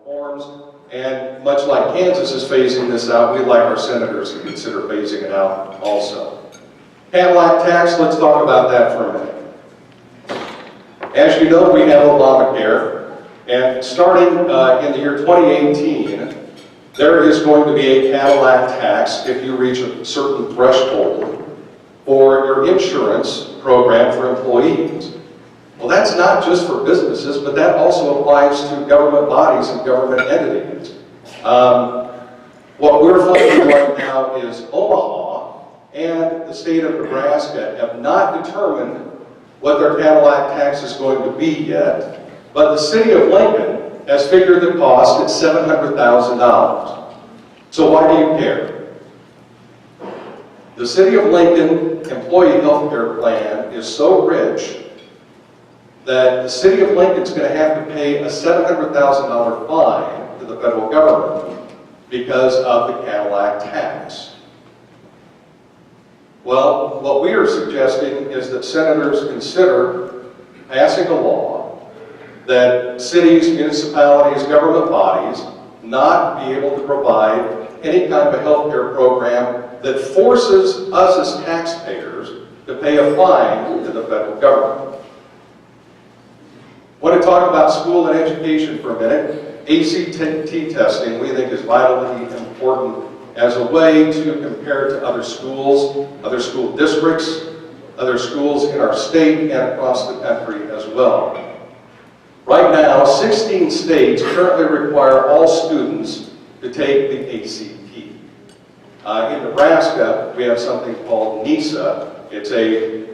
reforms. And much like Kansas is phasing this out, we'd like our senators to consider phasing it out also. Cadillac tax, let's talk about that for a minute. As you know, we have Obamacare, and starting in the year 2018, there is going to be a Cadillac tax if you reach a certain threshold for your insurance program for employees. Well, that's not just for businesses, but that also applies to government bodies and government entities. What we're funding right now is Omaha and the state of Nebraska have not determined what their Cadillac tax is going to be yet, but the city of Lincoln has figured the cost at $700,000. So why do you care? The city of Lincoln employee health care plan is so rich that the city of Lincoln is going to have to pay a $700,000 fine to the federal government because of the Cadillac tax. Well, what we are suggesting is that senators consider passing a law that cities, municipalities, government bodies not be able to provide any kind of a health care program that forces us as taxpayers to pay a fine to the federal government. I want to talk about school and education for a minute. ACT testing we think is vitally important as a way to compare to other schools, other school districts, other schools in our state and across the country as well. Right now, 16 states currently require all students to take the ACT. In Nebraska, we have something called NESA. It's a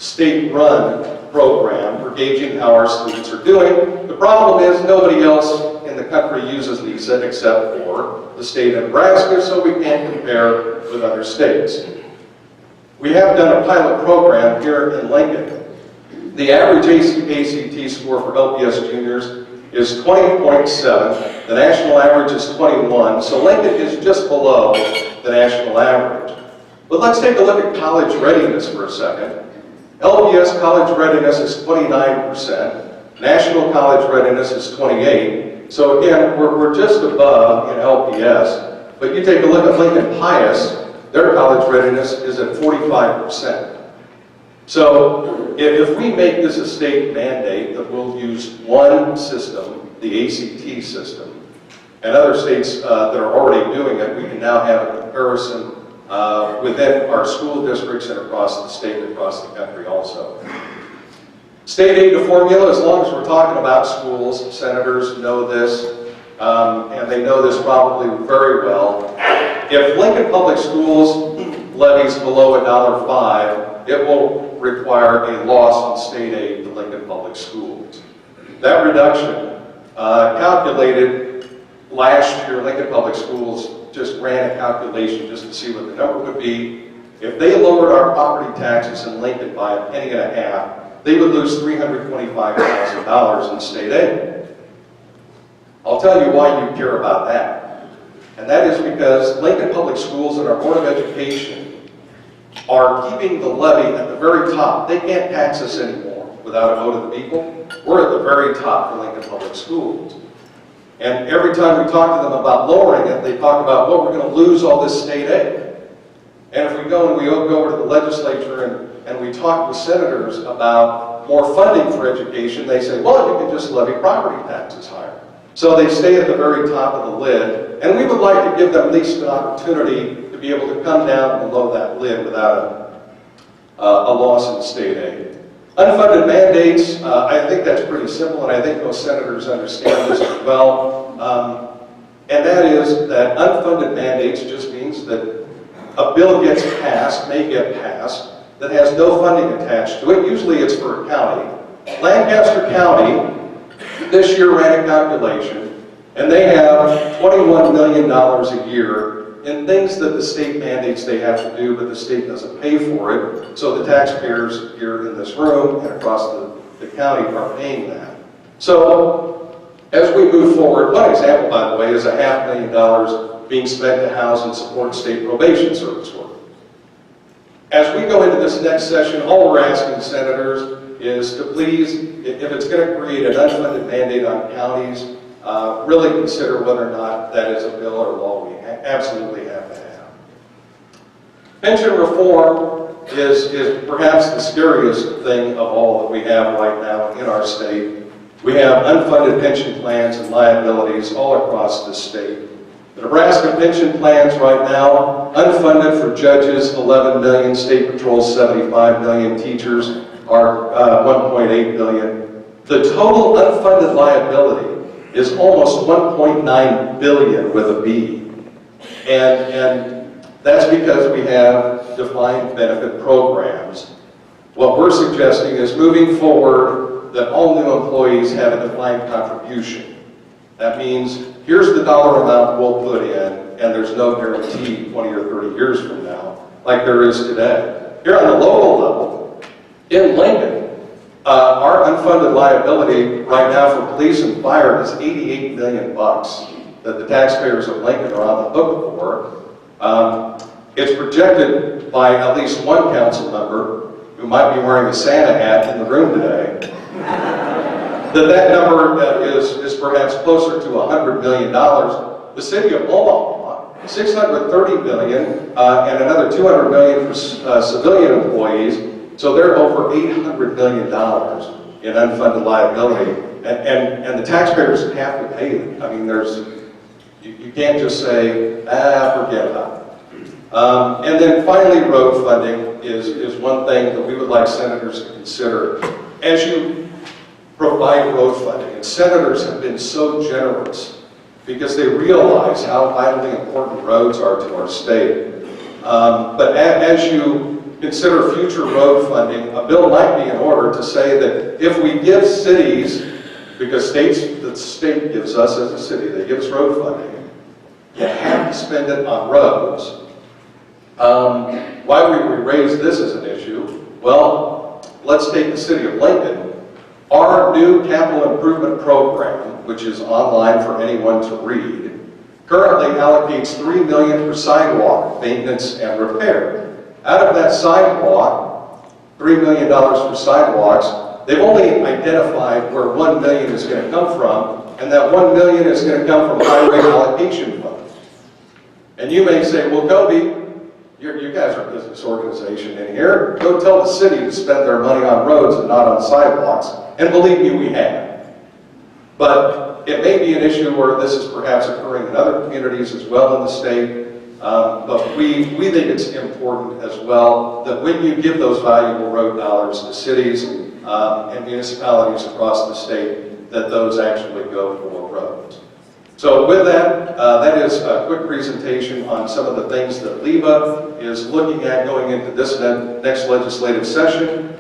state-run program for gauging how our students are doing. The problem is nobody else in the country uses NESA except for the state of Nebraska, so we can't compare with other states. We have done a pilot program here in Lincoln. The average ACT score for LPS juniors is 20.7. The national average is 21, so Lincoln is just below the national average. But let's take a look at college readiness for a second. LPS college readiness is 29%. National college readiness is 28%. So again, we're just above in LPS. But you take a look at Lincoln Pius, their college readiness is at 45%. So if we make this a state mandate that we'll use one system, the ACT system, and other states that are already doing it, we can now have a comparison within our school districts and across the state and across the country also. State aid to formula, as long as we're talking about schools, senators know this, and they know this probably very well. If Lincoln Public Schools levies below $1.05, it will require a loss in state aid to Lincoln Public Schools. That reduction, calculated last year, Lincoln Public Schools just ran a calculation just to see what the number would be. If they lowered our property taxes in Lincoln by $0.015, they would lose $325,000 in state aid. I'll tell you why you care about that. And that is because Lincoln Public Schools and our Board of Education are keeping the levy at the very top. They can't tax us anymore without a vote of the people. We're at the very top for Lincoln Public Schools. And every time we talk to them about lowering it, they talk about, well, we're going to lose all this state aid. And if we go and we go over to the legislature and we talk with senators about more funding for education, they say, well, you can just levy property taxes higher. So they stay at the very top of the lid, and we would like to give them at least an opportunity to be able to come down below that lid without a loss in state aid. Unfunded mandates, I think that's pretty simple, and I think most senators understand this as well. And that is that unfunded mandates just means that a bill gets passed, may get passed, that has no funding attached to it. Usually it's for a county. Lancaster County this year ran a calculation, and they have $21 million a year in things that the state mandates they have to do, but the state doesn't pay for it. So the taxpayers here in this room and across the county are paying that. So as we move forward, one example, by the way, is $500,000 being spent to house and support state probation service work. As we go into this next session, all we're asking senators is to please, if it's going to create an unfunded mandate on counties, really consider whether or not that is a bill or law we absolutely have to have. Pension reform is perhaps the scariest thing of all that we have right now in our state. We have unfunded pension plans and liabilities all across the state. The Nebraska pension plans right now, unfunded for judges, 11 million, state patrols, 75 million, teachers are 1.8 billion. The total unfunded liability is almost 1.9 billion with a B. And that's because we have defined benefit programs. What we're suggesting is moving forward that all new employees have a defined contribution. That means here's the dollar amount we'll put in, and there's no guarantee 20 or 30 years from now, like there is today. Here on the local level, in Lincoln, our unfunded liability right now for police and fire is $88 million that the taxpayers of Lincoln are on the hook for. It's projected by at least one council member who might be wearing a Santa hat in the room today, that number is perhaps closer to $100 million. The city of Omaha, $630 million, and another $200 million for civilian employees. So they're over $800 million in unfunded liability, and the taxpayers have to pay it. I mean, you can't just say, forget about it. And then finally, road funding is one thing that we would like senators to consider. As you provide road funding, and senators have been so generous because they realize how vitally important roads are to our state. But as you consider future road funding, a bill might be in order to say that if we give cities, because the state gives us as a city, they give us road funding, you have to spend it on roads. Why would we raise this as an issue? Well, let's take the city of Lincoln. Our new capital improvement program, which is online for anyone to read, currently allocates $3 million for sidewalk maintenance and repair. Out of that sidewalk, $3 million for sidewalks, they've only identified where $1 million is going to come from, and that $1 million is going to come from highway allocation funds. And you may say, well, Kobe, you guys are a business organization in here. Go tell the city to spend their money on roads and not on sidewalks. And believe me, we have. But it may be an issue where this is perhaps occurring in other communities as well in the state. But we think it's important as well that when you give those valuable road dollars to cities and municipalities across the state, that those actually go for roads. So with that, that is a quick presentation on some of the things that LEVA is looking at going into this next legislative session.